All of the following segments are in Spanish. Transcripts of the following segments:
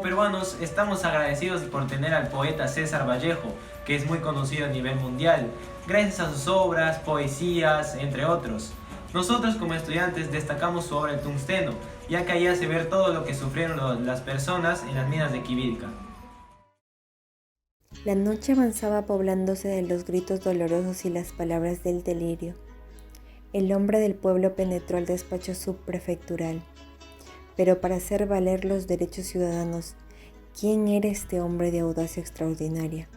peruanos estamos agradecidos por tener al poeta César Vallejo, que es muy conocido a nivel mundial, gracias a sus obras, poesías, entre otros. Nosotros como estudiantes destacamos su obra El Tungsteno, ya que ahí hace ver todo lo que sufrieron las personas en las minas de Quivilca. La noche avanzaba poblándose de los gritos dolorosos y las palabras del delirio. El hombre del pueblo penetró al despacho subprefectural. Pero para hacer valer los derechos ciudadanos, ¿quién era este hombre de audacia extraordinaria?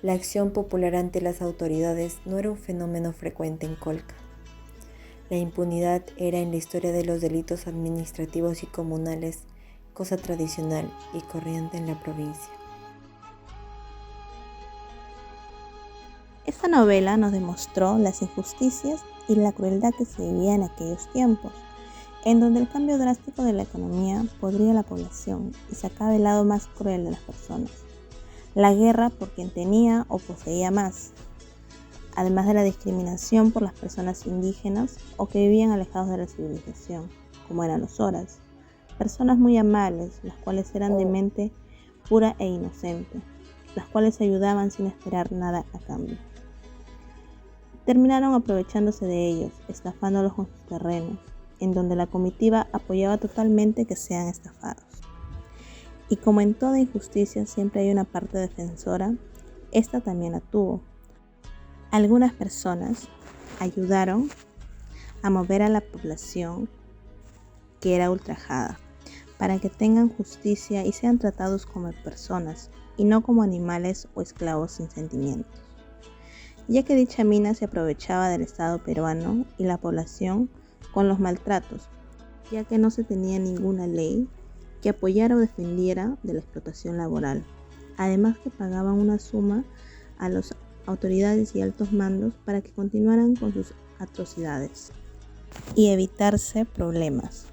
La acción popular ante las autoridades no era un fenómeno frecuente en Colca. La impunidad era en la historia de los delitos administrativos y comunales cosa tradicional y corriente en la provincia. Esta novela nos demostró las injusticias y la crueldad que se vivía en aquellos tiempos, en donde el cambio drástico de la economía podría la población y sacaba el lado más cruel de las personas. La guerra por quien tenía o poseía más, además de la discriminación por las personas indígenas o que vivían alejados de la civilización, como eran los oras, personas muy amables, las cuales eran de mente pura e inocente, las cuales ayudaban sin esperar nada a cambio. Terminaron aprovechándose de ellos, estafándolos con sus terrenos, en donde la comitiva apoyaba totalmente que sean estafados. Y como en toda injusticia siempre hay una parte defensora, esta también la tuvo. Algunas personas ayudaron a mover a la población que era ultrajada, para que tengan justicia y sean tratados como personas, y no como animales o esclavos sin sentimientos, ya que dicha mina se aprovechaba del Estado peruano y la población con los maltratos, ya que no se tenía ninguna ley que apoyara o defendiera de la explotación laboral, además que pagaban una suma a las autoridades y altos mandos para que continuaran con sus atrocidades y evitarse problemas,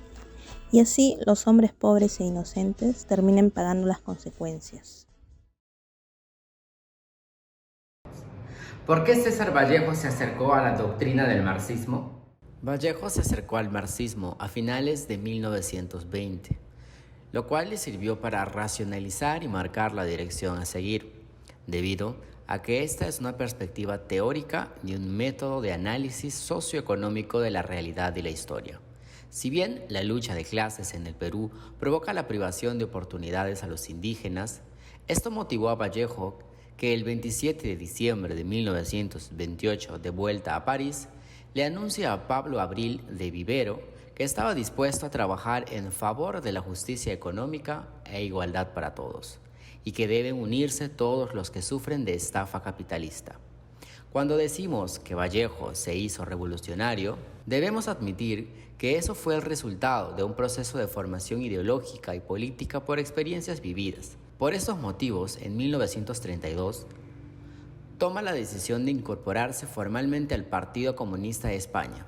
y así los hombres pobres e inocentes terminen pagando las consecuencias. ¿Por qué César Vallejo se acercó a la doctrina del marxismo? Vallejo se acercó al marxismo a finales de 1920, lo cual le sirvió para racionalizar y marcar la dirección a seguir, debido a que esta es una perspectiva teórica y un método de análisis socioeconómico de la realidad y la historia. Si bien la lucha de clases en el Perú provoca la privación de oportunidades a los indígenas, esto motivó a Vallejo que el 27 de diciembre de 1928, de vuelta a París, le anuncia a Pablo Abril de Vivero que estaba dispuesto a trabajar en favor de la justicia económica e igualdad para todos, y que deben unirse todos los que sufren de estafa capitalista. Cuando decimos que Vallejo se hizo revolucionario, debemos admitir que eso fue el resultado de un proceso de formación ideológica y política por experiencias vividas. Por estos motivos, en 1932, toma la decisión de incorporarse formalmente al Partido Comunista de España,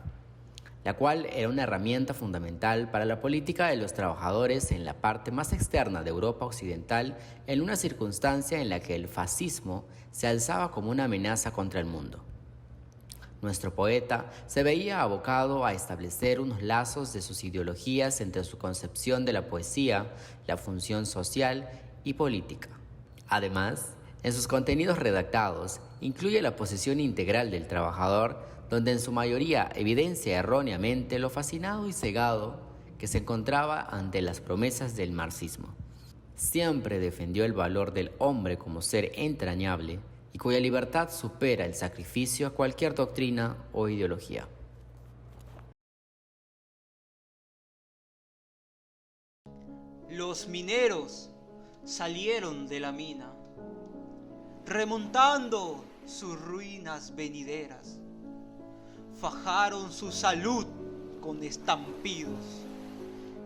la cual era una herramienta fundamental para la política de los trabajadores en la parte más externa de Europa Occidental, en una circunstancia en la que el fascismo se alzaba como una amenaza contra el mundo. Nuestro poeta se veía abocado a establecer unos lazos de sus ideologías entre su concepción de la poesía, la función social y política. Además, en sus contenidos redactados, incluye la posición integral del trabajador, donde en su mayoría evidencia erróneamente lo fascinado y cegado que se encontraba ante las promesas del marxismo. Siempre defendió el valor del hombre como ser entrañable y cuya libertad supera el sacrificio a cualquier doctrina o ideología. Los mineros salieron de la mina, remontando sus ruinas venideras. Fajaron su salud con estampidos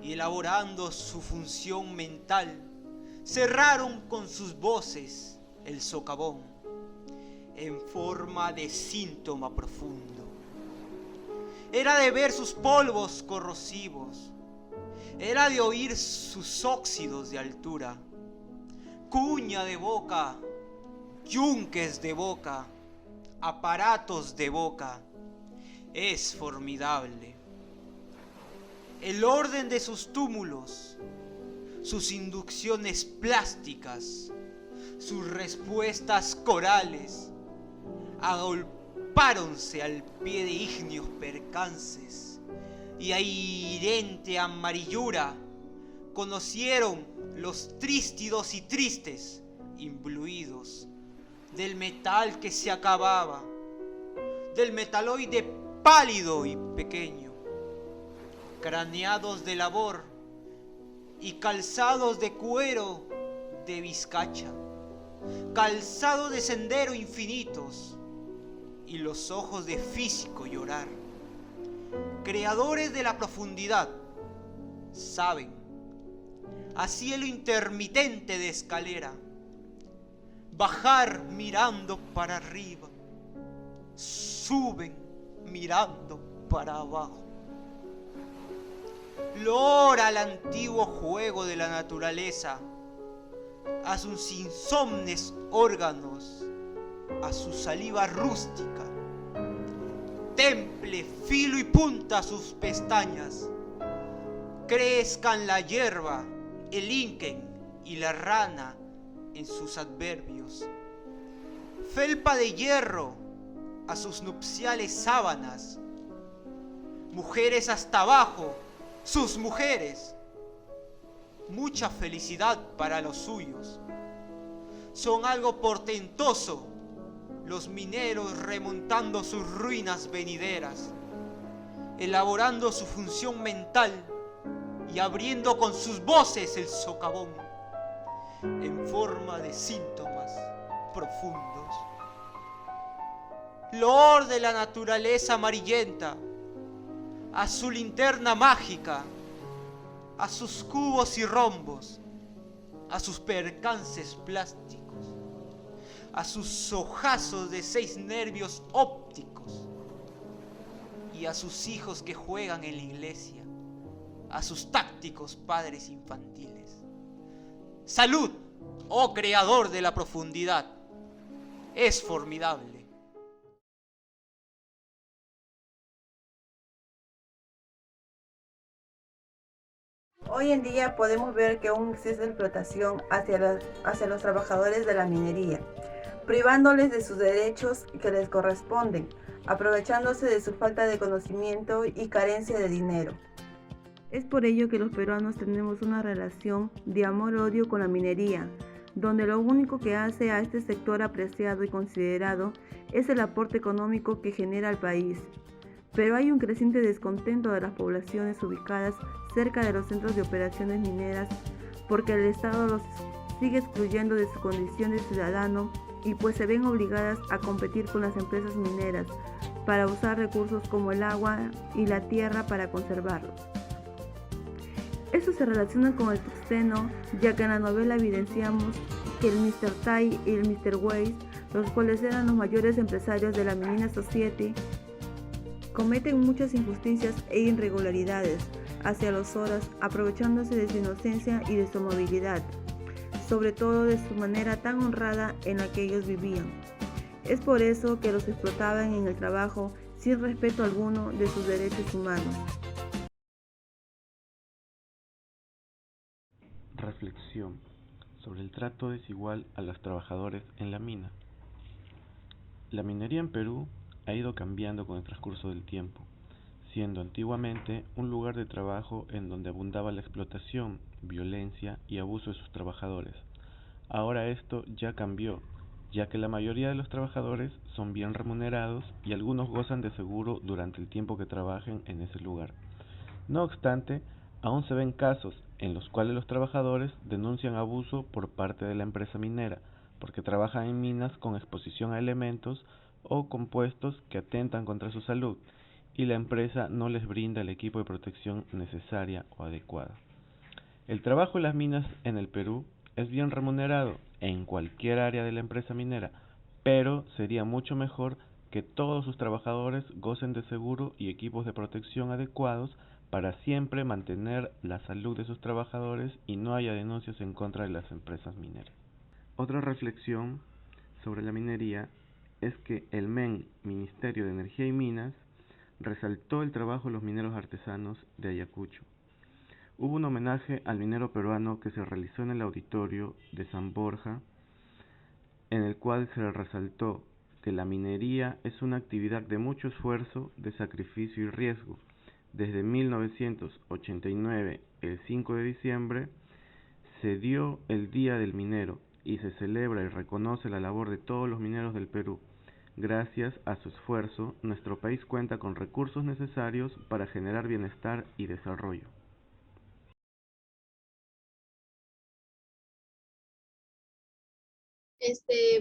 y elaborando su función mental, cerraron con sus voces el socavón en forma de síntoma profundo. Era de ver sus polvos corrosivos, era de oír sus óxidos de altura, cuña de boca, yunques de boca, aparatos de boca. Es formidable el orden de sus túmulos, sus inducciones plásticas, sus respuestas corales, agolpáronse al pie de ígneos percances y a hirente amarillura conocieron los trístidos y tristes imbuidos del metal que se acababa, del metaloide pálido y pequeño, craneados de labor y calzados de cuero de vizcacha, calzados de sendero infinitos y los ojos de físico llorar. Creadores de la profundidad, saben, a cielo intermitente de escalera, bajar mirando para arriba, suben mirando para abajo. Loor al antiguo juego de la naturaleza, a sus insomnes órganos, a su saliva rústica. Temple, filo y punta sus pestañas, crezcan la hierba, el inquen y la rana en sus adverbios. Felpa de hierro a sus nupciales sábanas, mujeres hasta abajo, sus mujeres, mucha felicidad para los suyos. Son algo portentoso los mineros remontando sus ruinas venideras, elaborando su función mental y abriendo con sus voces el socavón en forma de síntomas profundos. Loor de la naturaleza amarillenta, a su linterna mágica, a sus cubos y rombos, a sus percances plásticos, a sus ojazos de 6 nervios ópticos y a sus hijos que juegan en la iglesia, a sus tácticos padres infantiles. Salud, oh creador de la profundidad, es formidable. Hoy en día podemos ver que aún existe explotación hacia los trabajadores de la minería, privándoles de sus derechos que les corresponden, aprovechándose de su falta de conocimiento y carencia de dinero. Es por ello que los peruanos tenemos una relación de amor-odio con la minería, donde lo único que hace a este sector apreciado y considerado es el aporte económico que genera al país. Pero hay un creciente descontento de las poblaciones ubicadas cerca de los centros de operaciones mineras porque el Estado los sigue excluyendo de su condición de ciudadano y pues se ven obligadas a competir con las empresas mineras para usar recursos como el agua y la tierra para conservarlos. Esto se relaciona con el tuxteno, ya que en la novela evidenciamos que el Mr. Tai y el Mr. Weiss, los cuales eran los mayores empresarios de la Menina Society, cometen muchas injusticias e irregularidades hacia los horas, aprovechándose de su inocencia y de su amabilidad, sobre todo de su manera tan honrada en la que ellos vivían. Es por eso que los explotaban en el trabajo sin respeto alguno de sus derechos humanos. Reflexión sobre el trato desigual a los trabajadores en la mina. La minería en Perú ha ido cambiando con el transcurso del tiempo, siendo antiguamente un lugar de trabajo en donde abundaba la explotación, violencia y abuso de sus trabajadores. Ahora esto ya cambió, ya que la mayoría de los trabajadores son bien remunerados y algunos gozan de seguro durante el tiempo que trabajen en ese lugar. No obstante, aún se ven casos en los cuales los trabajadores denuncian abuso por parte de la empresa minera, porque trabajan en minas con exposición a elementos o compuestos que atentan contra su salud, y la empresa no les brinda el equipo de protección necesaria o adecuada. El trabajo en las minas en el Perú es bien remunerado en cualquier área de la empresa minera, pero sería mucho mejor que todos sus trabajadores gocen de seguro y equipos de protección adecuados para siempre mantener la salud de sus trabajadores y no haya denuncias en contra de las empresas mineras. Otra reflexión sobre la minería es que el Ministerio de Energía y Minas, resaltó el trabajo de los mineros artesanos de Ayacucho, Hubo un homenaje al minero peruano que se realizó en el auditorio de San Borja, en el cual se resaltó que la minería es una actividad de mucho esfuerzo, de sacrificio y riesgo. Desde 1989, el 5 de diciembre, se dio el Día del Minero y se celebra y reconoce la labor de todos los mineros del Perú. Gracias a su esfuerzo, nuestro país cuenta con recursos necesarios para generar bienestar y desarrollo.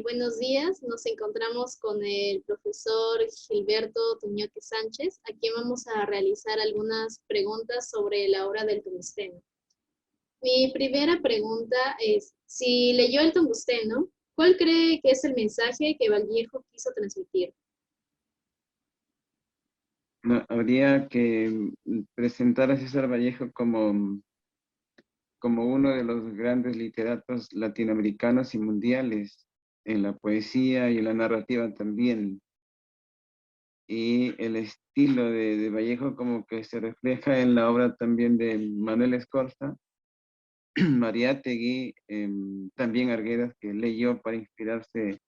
Buenos días, nos encontramos con el profesor Gilberto Tuñoque Sánchez, a quien vamos a realizar algunas preguntas sobre la obra del tungsteno. Mi primera pregunta es, si leyó el tungsteno, ¿cuál cree que es el mensaje que Vallejo quiso transmitir? No, habría que presentar a César Vallejo como uno de los grandes literatos latinoamericanos y mundiales, en la poesía y en la narrativa también. Y el estilo de Vallejo como que se refleja en la obra también de Manuel Escorza, Mariátegui, también Arguedas, que leyó para inspirarse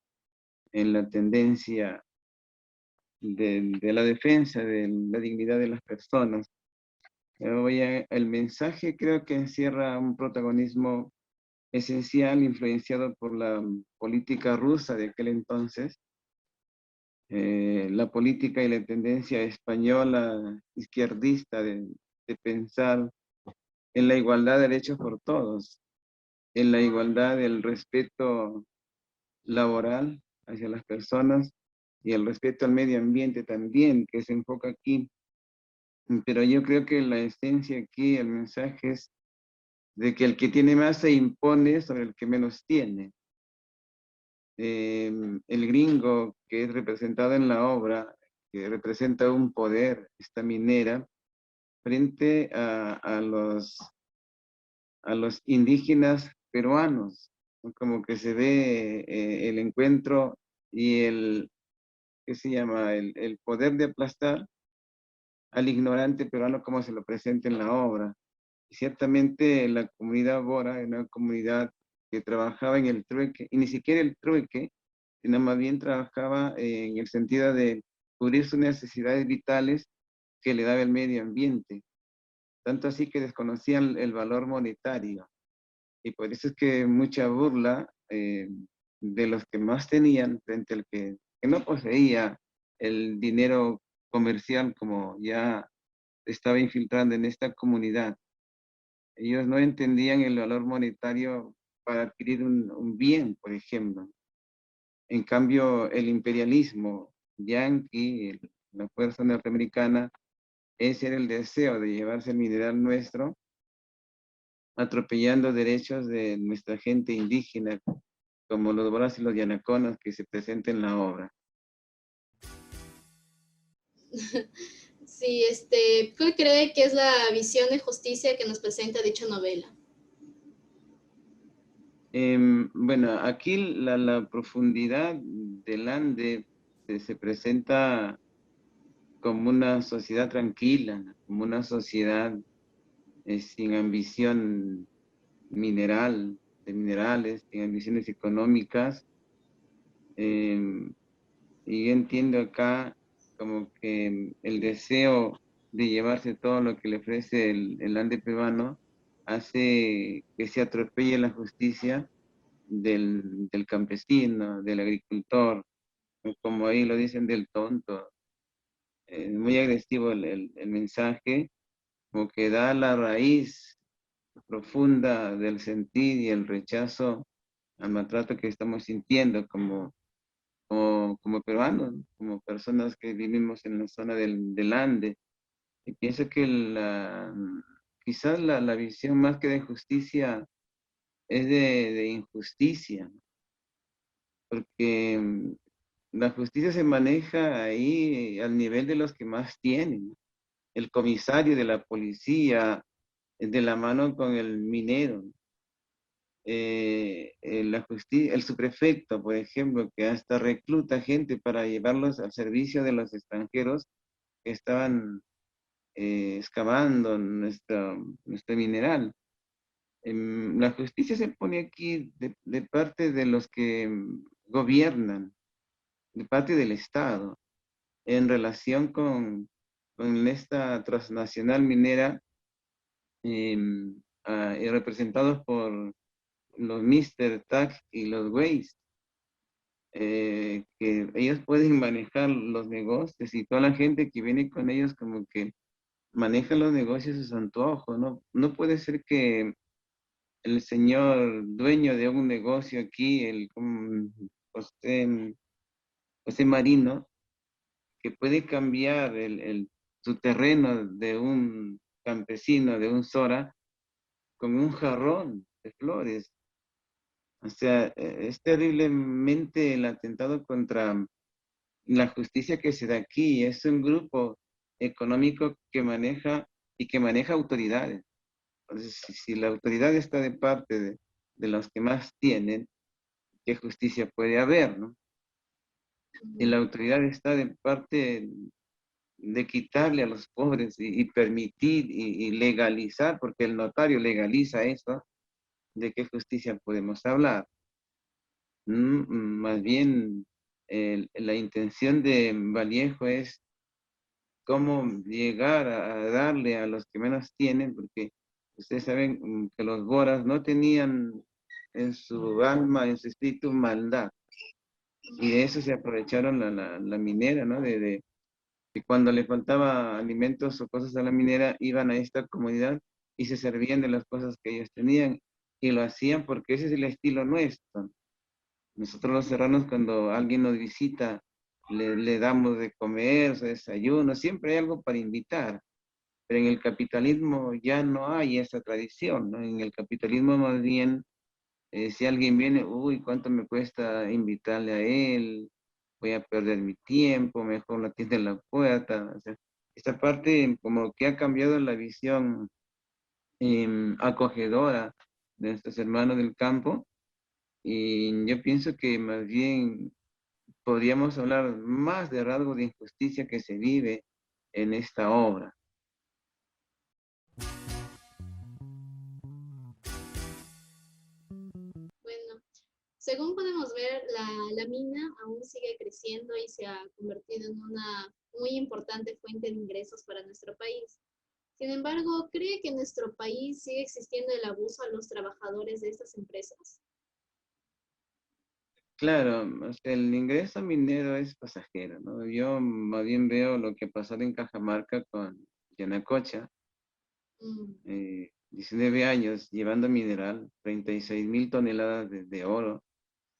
en la tendencia de la defensa de la dignidad de las personas. El mensaje creo que encierra un protagonismo esencial influenciado por la política rusa de aquel entonces, la política y la tendencia española izquierdista de pensar en la igualdad de derechos por todos, en la igualdad del respeto laboral hacia las personas y el respeto al medio ambiente también, que se enfoca aquí. Pero yo creo que la esencia aquí, el mensaje es de que el que tiene más se impone sobre el que menos tiene. El gringo que es representado en la obra, que representa un poder, esta minera, frente a los indígenas peruanos, ¿no? Como que se ve el encuentro y ¿qué se llama? El poder de aplastar al ignorante peruano como se lo presenta en la obra. Y ciertamente la comunidad Bora era una comunidad que trabajaba en el trueque, y ni siquiera el trueque, sino más bien trabajaba en el sentido de cubrir sus necesidades vitales que le daba el medio ambiente. Tanto así que desconocían el valor monetario. Y por eso es que mucha burla de los que más tenían frente al que no poseía el dinero comercial como ya estaba infiltrando en esta comunidad. Ellos no entendían el valor monetario para adquirir un bien, por ejemplo. En cambio, el imperialismo yanqui, la fuerza norteamericana, ese era el deseo de llevarse el mineral nuestro, atropellando derechos de nuestra gente indígena, como los boras y los yanaconas que se presentan en la obra. Sí, ¿cuál cree que es la visión de justicia que nos presenta dicha novela? Bueno, aquí la profundidad del Ande se presenta como una sociedad tranquila, como una sociedad sin ambición mineral, de minerales, sin ambiciones económicas. Y yo entiendo acá como que el deseo de llevarse todo lo que le ofrece el Ande peruano hace que se atropelle la justicia del campesino, del agricultor, como ahí lo dicen, del tonto. Muy agresivo el mensaje, como que da la raíz profunda del sentir y el rechazo al maltrato que estamos sintiendo como peruanos, como personas que vivimos en la zona del Ande. Y pienso que quizás la visión más que de justicia es de injusticia, porque la justicia se maneja ahí al nivel de los que más tienen. El comisario de la policía, de la mano con el minero. El subprefecto, por ejemplo, que hasta recluta gente para llevarlos al servicio de los extranjeros que estaban excavando nuestro mineral. La justicia se pone aquí de parte de los que gobiernan, de parte del Estado, en relación con esta transnacional minera, y representados por los Mr. Tag y los Waze, que ellos pueden manejar los negocios y toda la gente que viene con ellos como que maneja los negocios a su antojo, ¿no? No puede ser que el señor dueño de un negocio aquí, José, José Marino, que puede cambiar su terreno de un campesino, de un Sora, con un jarrón de flores. O sea, es terriblemente el atentado contra la justicia que se da aquí. Es un grupo económico que maneja y que maneja autoridades. Entonces, si la autoridad está de parte de los que más tienen, ¿qué justicia puede haber, no? Si la autoridad está de parte de quitarle a los pobres y permitir y legalizar, porque el notario legaliza eso, ¿de qué justicia podemos hablar? Más bien, la intención de Vallejo es cómo llegar a darle a los que menos tienen, porque ustedes saben que los boras no tenían en su alma, en su espíritu, maldad. Y de eso se aprovecharon la minera, ¿no? De que cuando le faltaba alimentos o cosas a la minera, iban a esta comunidad y se servían de las cosas que ellos tenían. Y lo hacían porque ese es el estilo nuestro. Nosotros los serranos, cuando alguien nos visita, le damos de comer, su desayuno, siempre hay algo para invitar. Pero en el capitalismo ya no hay esa tradición, ¿no? En el capitalismo más bien, si alguien viene, uy, ¿cuánto me cuesta invitarle a él? Voy a perder mi tiempo, mejor la atiende en la puerta. O sea, esta parte como que ha cambiado la visión acogedora de nuestros hermanos del campo, y yo pienso que más bien podríamos hablar más de rasgos de injusticia que se vive en esta obra. Bueno, según podemos ver, la mina aún sigue creciendo y se ha convertido en una muy importante fuente de ingresos para nuestro país. Sin embargo, ¿cree que en nuestro país sigue existiendo el abuso a los trabajadores de estas empresas? Claro, o sea, el ingreso minero es pasajero, ¿no? Yo más bien veo lo que pasó en Cajamarca con Yanacocha, 19 años llevando mineral, 36.000 toneladas de oro,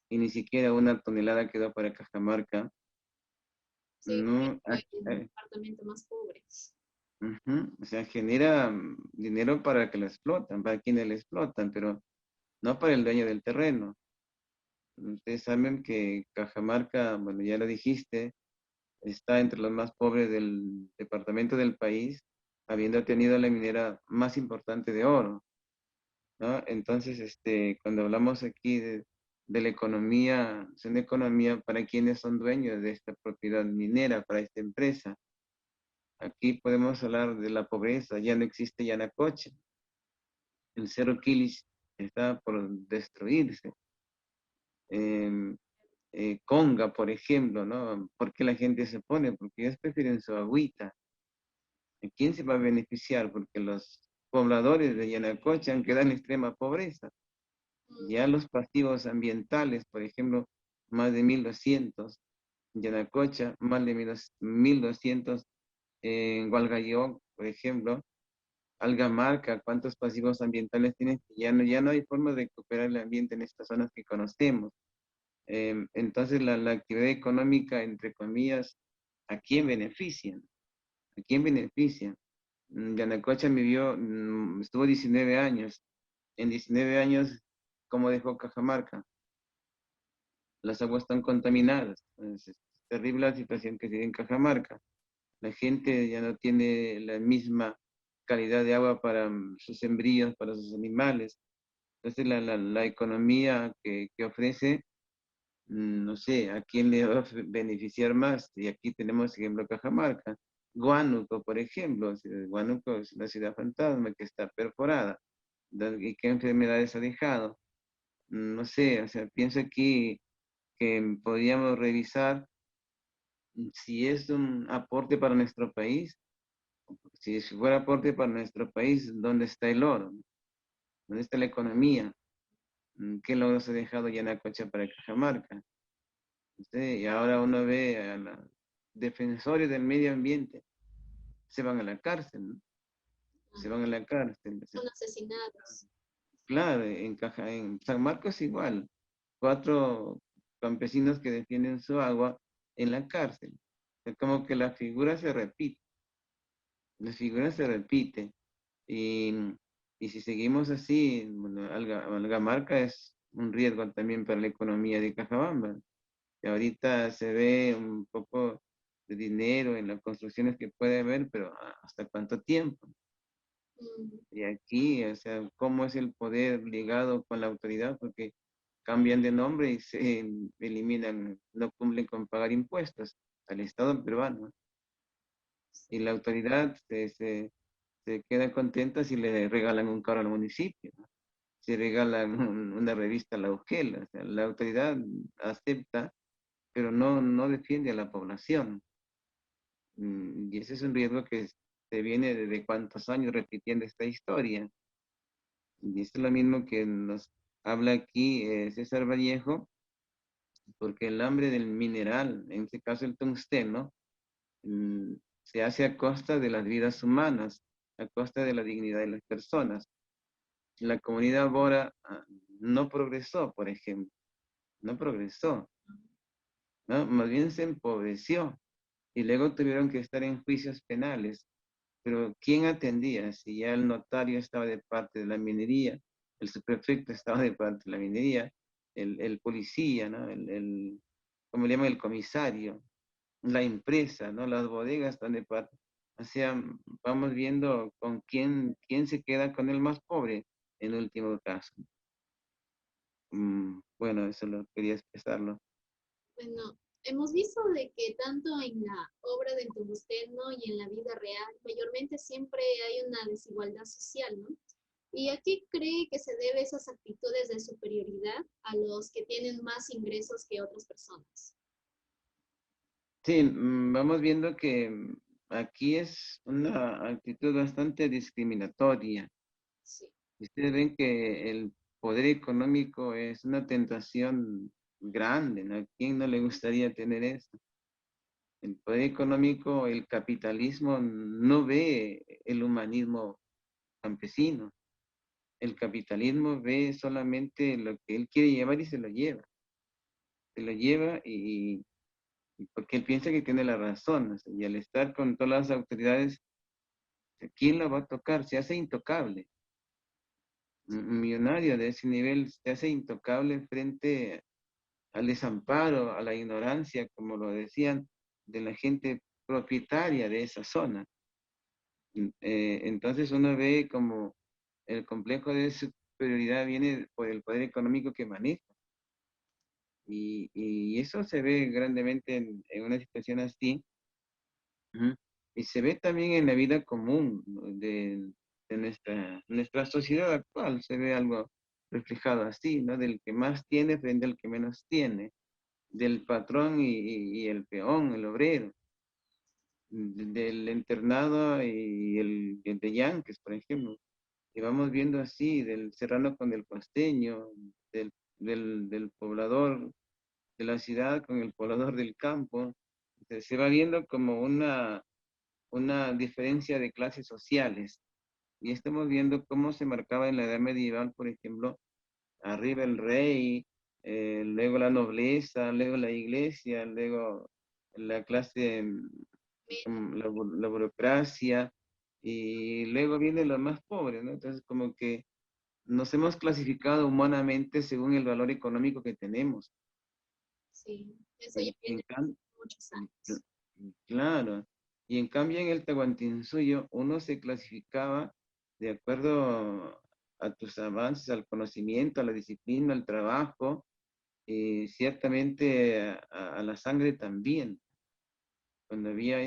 y ni siquiera una tonelada quedó para Cajamarca. Sí, No, fue el departamento más pobre. o sea, genera dinero para que lo explotan, para quienes lo explotan, pero no para el dueño del terreno. Ustedes saben que Cajamarca, bueno, ya lo dijiste, está entre los más pobres del departamento del país, habiendo tenido la minera más importante de oro, ¿no? Entonces, cuando hablamos aquí de la economía, es una economía para quienes son dueños de esta propiedad minera, para esta empresa. Aquí podemos hablar de la pobreza, ya no existe Yanacocha, el Cerro Quilis está por destruirse. Conga, por ejemplo, ¿no? ¿Por qué la gente se pone? Porque ellos prefieren su agüita. ¿Quién se va a beneficiar? Porque los pobladores de Yanacocha han quedado en extrema pobreza. Ya los pasivos ambientales, por ejemplo, más de 1.200 en Yanacocha, más de 1.200 en Hualgayoc, por ejemplo. Algamarca, ¿cuántos pasivos ambientales tiene? Ya no hay forma de recuperar el ambiente en estas zonas que conocemos. Entonces, la actividad económica, entre comillas, ¿a quién benefician? ¿A quién beneficia? Yanacocha estuvo 19 años. En 19 años, ¿cómo dejó Cajamarca? Las aguas están contaminadas. Es terrible la situación que se vive en Cajamarca. La gente ya no tiene la misma calidad de agua para sus sembríos, para sus animales. Entonces, la economía que ofrece, no sé, ¿a quién le va a beneficiar más? Y aquí tenemos, ejemplo, Cajamarca. Huánuco, por ejemplo. Huánuco es una ciudad fantasma que está perforada. ¿Y qué enfermedades ha dejado? No sé, o sea, pienso aquí que podríamos revisar si es un aporte para nuestro país. Si fuera aporte para nuestro país, ¿dónde está el oro? ¿Dónde está la economía? ¿Qué logros ha dejado Yanacocha para Cajamarca? ¿Sí? Y ahora uno ve a los defensores del medio ambiente, se van a la cárcel, ¿no? Se van a la cárcel. Son asesinados. Claro, en San Marcos igual. 4 campesinos que defienden su agua en la cárcel. Es como que la figura se repite. La figura se repite. Y, y si seguimos así, bueno, Algamarca es un riesgo también para la economía de Cajabamba. Y ahorita se ve un poco de dinero en las construcciones que puede haber, pero ¿hasta cuánto tiempo? Y aquí, o sea, ¿cómo es el poder ligado con la autoridad? Porque cambian de nombre y se eliminan, no cumplen con pagar impuestos al Estado peruano. Y la autoridad se queda contenta si le regalan un carro al municipio, ¿no? Si regalan una revista a la UGEL. O sea, la autoridad acepta, pero no defiende a la población. Y ese es un riesgo que se viene desde cuántos años repitiendo esta historia. Y esto es lo mismo que nos habla aquí César Vallejo, porque el hambre del mineral, en este caso el tungsteno, se hace a costa de las vidas humanas, a costa de la dignidad de las personas. La comunidad bora no progresó, por ejemplo, no progresó, ¿no? Más bien se empobreció y luego tuvieron que estar en juicios penales. Pero ¿quién atendía? Si ya el notario estaba de parte de la minería, el subprefecto estaba de parte de la minería, el policía, ¿no? ¿Cómo le llaman? El comisario, la empresa, ¿no? Las bodegas están de parte. O sea, vamos viendo con quién se queda con el más pobre en último caso. Bueno, eso lo quería expresarlo. Bueno, hemos visto de que tanto en la obra del tungsteno y en la vida real, mayormente siempre hay una desigualdad social, ¿no? ¿Y a qué cree que se debe esas actitudes de superioridad a los que tienen más ingresos que otras personas? Sí, vamos viendo que aquí es una actitud bastante discriminatoria. Sí. Ustedes ven que el poder económico es una tentación grande, ¿no? ¿A quién no le gustaría tener eso? El poder económico, el capitalismo no ve el humanismo campesino. El capitalismo ve solamente lo que él quiere llevar y se lo lleva. Se lo lleva y porque él piensa que tiene la razón. O sea, y al estar con todas las autoridades, ¿quién lo va a tocar? Se hace intocable. Un millonario de ese nivel se hace intocable frente al desamparo, a la ignorancia, como lo decían, de la gente propietaria de esa zona. Entonces uno ve como el complejo de superioridad viene por el poder económico que maneja. Y eso se ve grandemente en una situación así. Ujú. Y se ve también en la vida común, ¿no? de nuestra sociedad actual, se ve algo reflejado así, ¿no? Del que más tiene frente al que menos tiene, del patrón y el peón, el obrero, del internado y el de Yanques, por ejemplo. Y vamos viendo así, del serrano con el costeño, del poblador de la ciudad con el poblador del campo. Se va viendo como una diferencia de clases sociales. Y estamos viendo cómo se marcaba en la edad medieval, por ejemplo, arriba el rey, luego la nobleza, luego la iglesia, luego la clase, la burocracia, y luego vienen los más pobres, ¿no? Entonces, como que nos hemos clasificado humanamente según el valor económico que tenemos. Sí, eso ya En viene cambio, muchos años. claro. Y en cambio en el Tahuantinsuyo uno se clasificaba de acuerdo a tus avances, al conocimiento, a la disciplina, al trabajo, y ciertamente a la sangre también. Cuando había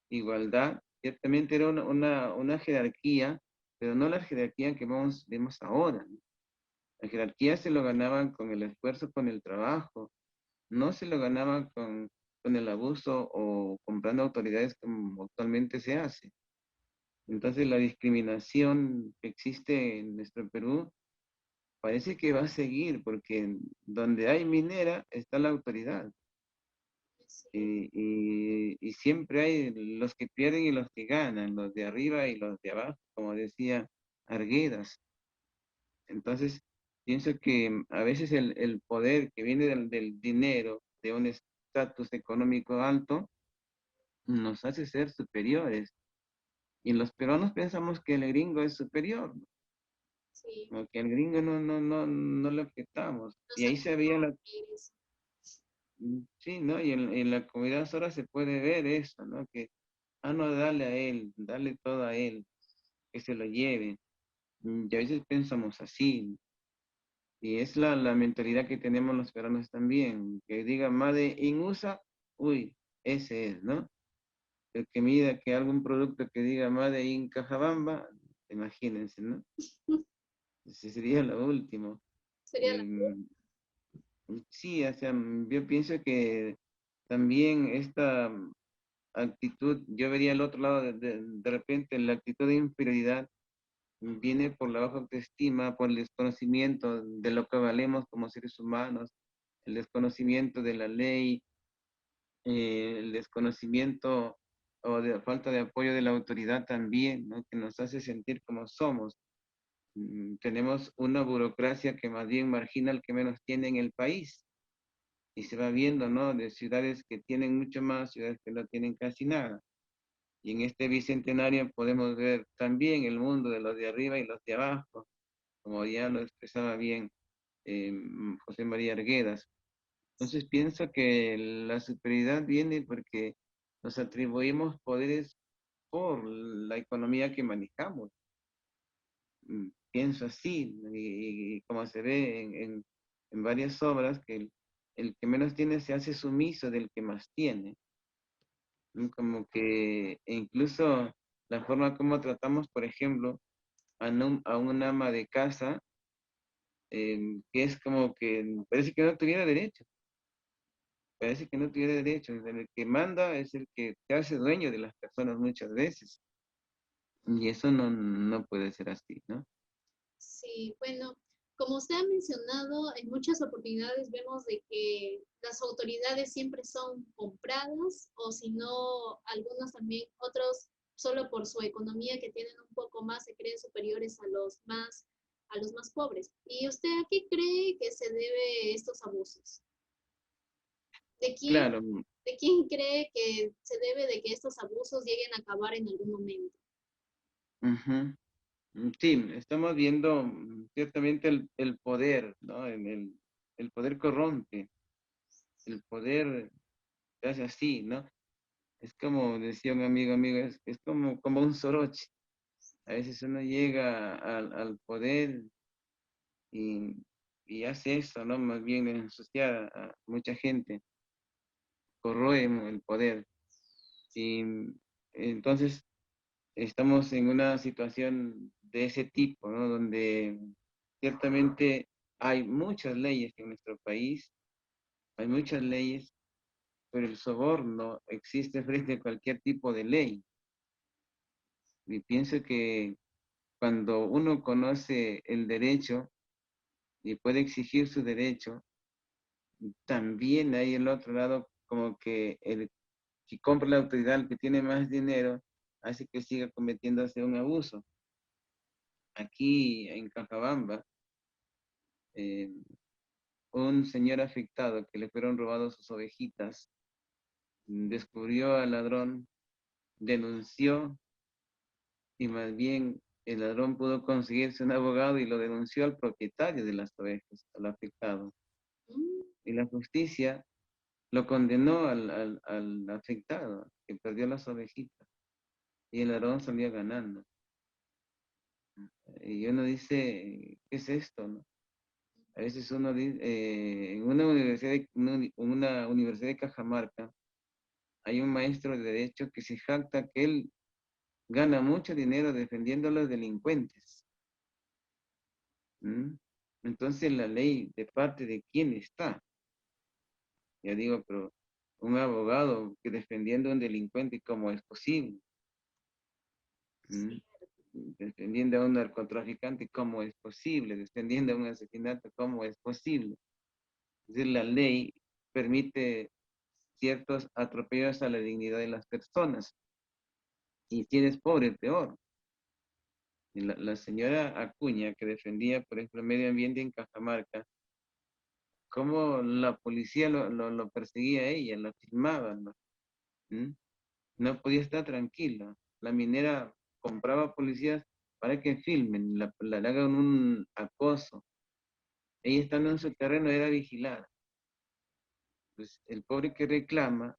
igualdad, ciertamente era una jerarquía, pero no la jerarquía que vemos ahora, ¿no? La jerarquía se lo ganaban con el esfuerzo, con el trabajo, no se lo ganaban con el abuso o comprando autoridades como actualmente se hace. Entonces la discriminación que existe en nuestro Perú parece que va a seguir, porque donde hay minera está la autoridad. Y siempre hay los que pierden y los que ganan, los de arriba y los de abajo, como decía Arguedas. Entonces, pienso que a veces el poder que viene del dinero, de un estatus económico alto, nos hace ser superiores. Y los peruanos pensamos que el gringo es superior, ¿no? Sí, Como que al gringo no le objetamos. Y ahí se veía sí, ¿no? Y en la comunidad ahora se puede ver eso, ¿no? Que, no, dale a él, dale todo a él, que se lo lleve. Y a veces pensamos así, y es la mentalidad que tenemos los peruanos también, que diga Made in USA, uy, ese es, ¿no? El que mida que algún producto que diga Made in Cajabamba, imagínense, ¿no? Ese sería lo último. sería Y, sí, o sea, yo pienso que también esta actitud, yo vería el otro lado, de repente la actitud de inferioridad viene por la baja autoestima, por el desconocimiento de lo que valemos como seres humanos, el desconocimiento de la ley, el desconocimiento o de falta de apoyo de la autoridad también, ¿no? Que nos hace sentir como somos. Tenemos una burocracia que más bien margina al que menos tiene en el país. Y se va viendo, ¿no? De ciudades que tienen mucho más, ciudades que no tienen casi nada. Y en este bicentenario podemos ver también el mundo de los de arriba y los de abajo, como ya lo expresaba bien José María Arguedas. Entonces pienso que la superioridad viene porque nos atribuimos poderes por la economía que manejamos. Pienso así, y como se ve en varias obras, que el que menos tiene se hace sumiso del que más tiene. Como que incluso la forma como tratamos, por ejemplo, a un ama de casa, que es como que parece que no tuviera derecho, parece que no tuviera derecho. El que manda es el que se hace dueño de las personas muchas veces. Y eso no puede ser así, ¿no? Sí, bueno, como usted ha mencionado, en muchas oportunidades vemos de que las autoridades siempre son compradas o si no, algunos también, otros solo por su economía que tienen un poco más se creen superiores a los más pobres. ¿Y usted a qué cree que se debe estos abusos? ¿De quién, Claro, de quién cree que se debe de que estos abusos lleguen a acabar en algún momento? ujú. Sí, estamos viendo ciertamente el poder, ¿no? El poder corrompe, el poder se hace así, ¿no? Es como decía un amigo, es como un soroche. A veces uno llega al poder y, y hace eso, ¿no? Más bien ensuciar a mucha gente, corroe el poder. Y entonces estamos en una situación de ese tipo, ¿no? Donde ciertamente hay muchas leyes en nuestro país, hay muchas leyes, pero el soborno existe frente a cualquier tipo de ley. Y pienso que cuando uno conoce el derecho y puede exigir su derecho, también hay el otro lado como que el que compra la autoridad, el que tiene más dinero, hace que siga cometiéndose un abuso. Aquí en Cajabamba, eh, un señor afectado que le fueron robados sus ovejitas, descubrió al ladrón, denunció y más bien el ladrón pudo conseguirse un abogado y lo denunció al propietario de las ovejas, al afectado. Y la justicia lo condenó al afectado, que perdió las ovejitas. Y el ladrón salió ganando. Y uno dice, ¿qué es esto, no? A veces uno dice, en una universidad de Cajamarca hay un maestro de derecho que se jacta que él gana mucho dinero defendiendo a los delincuentes. ¿Mm? Entonces la ley, ¿de parte de quién está? Ya digo, pero un abogado que defendiendo a un delincuente, ¿cómo es posible? ¿Mm? Defendiendo a un narcotraficante, ¿cómo es posible? Defendiendo a un asesinato, ¿cómo es posible? Es decir, la ley permite ciertos atropellos a la dignidad de las personas. Y si eres pobre, peor. Y la señora Acuña, que defendía, por ejemplo, el medio ambiente en Cajamarca, cómo la policía lo perseguía a ella, la filmaba, ¿no? ¿Mm? No podía estar tranquila. La minera compraba policías para que filmen, la hagan un acoso. Ella estando en su terreno era vigilada. Pues el pobre que reclama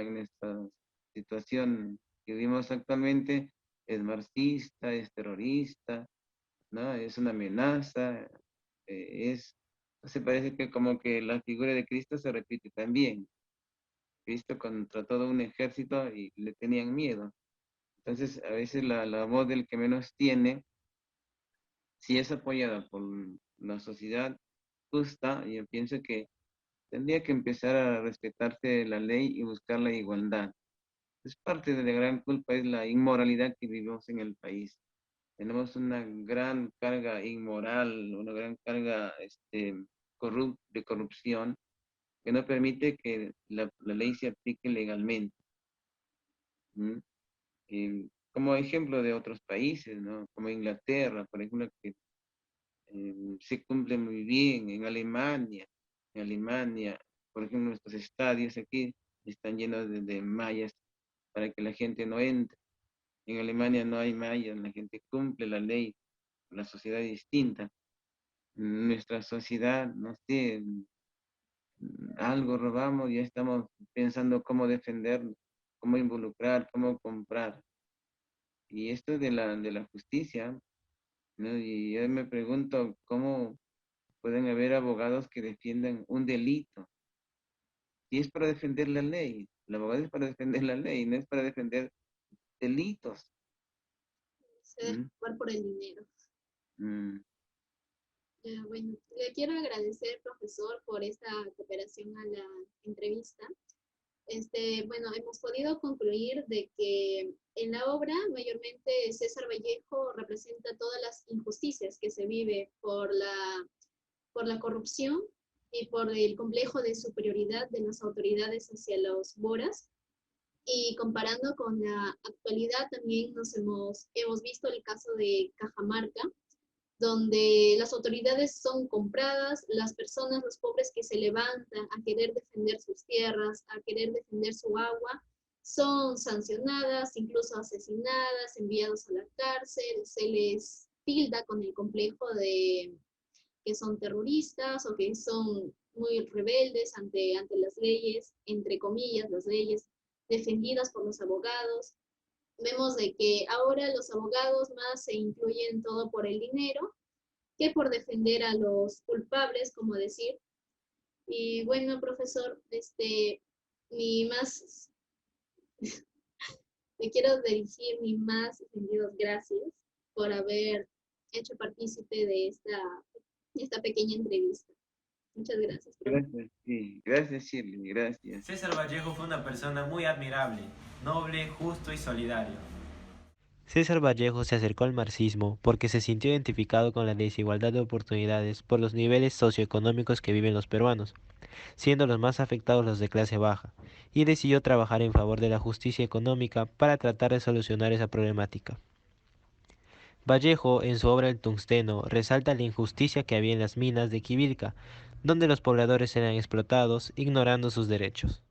en esta situación que vivimos actualmente, es marxista, es terrorista, ¿no? Es una amenaza, se parece que como que la figura de Cristo se repite también. Cristo contra todo un ejército y le tenían miedo. Entonces, a veces la voz del que menos tiene, si es apoyada por la sociedad justa, yo pienso que tendría que empezar a respetarse la ley y buscar la igualdad. Es parte de la gran culpa, es la inmoralidad que vivimos en el país. Tenemos una gran carga inmoral, una gran carga de corrupción que no permite que la ley se aplique legalmente. ¿Mm? Como ejemplo de otros países, ¿no? Como Inglaterra, por ejemplo, que se cumple muy bien. En Alemania, por ejemplo, nuestros estadios aquí están llenos de mallas para que la gente no entre. En Alemania no hay mallas, la gente cumple la ley, la sociedad es distinta. Nuestra sociedad, no sé, algo robamos, ya estamos pensando cómo defenderlo, cómo involucrar, cómo comprar. Y esto de la justicia, ¿no? Y yo me pregunto cómo pueden haber abogados que defiendan un delito. Si es para defender la ley, el abogado es para defender la ley, no es para defender delitos. Se deja jugar por el dinero. Mm. Bueno, le quiero agradecer, profesor, por esta cooperación a la entrevista. Bueno, hemos podido concluir de que en la obra mayormente César Vallejo representa todas las injusticias que se vive por la corrupción y por el complejo de superioridad de las autoridades hacia los boras. Y comparando con la actualidad también hemos visto el caso de Cajamarca, donde las autoridades son compradas, las personas, los pobres que se levantan a querer defender sus tierras, a querer defender su agua, son sancionadas, incluso asesinadas, enviados a la cárcel, se les tilda con el complejo de que son terroristas o que son muy rebeldes ante las leyes, entre comillas, las leyes defendidas por los abogados. Vemos de que ahora los abogados más se incluyen todo por el dinero que por defender a los culpables, como decir. Y bueno, profesor, le quiero dirigir mis más sentidos gracias por haber hecho partícipe de esta pequeña entrevista. Muchas gracias. Gracias, sí. Gracias, Shirley, gracias. César Vallejo fue una persona muy admirable, noble, justo y solidario. César Vallejo se acercó al marxismo porque se sintió identificado con la desigualdad de oportunidades por los niveles socioeconómicos que viven los peruanos, siendo los más afectados los de clase baja, y decidió trabajar en favor de la justicia económica para tratar de solucionar esa problemática. Vallejo, en su obra El tungsteno, resalta la injusticia que había en las minas de Quivilca, donde los pobladores eran explotados, ignorando sus derechos.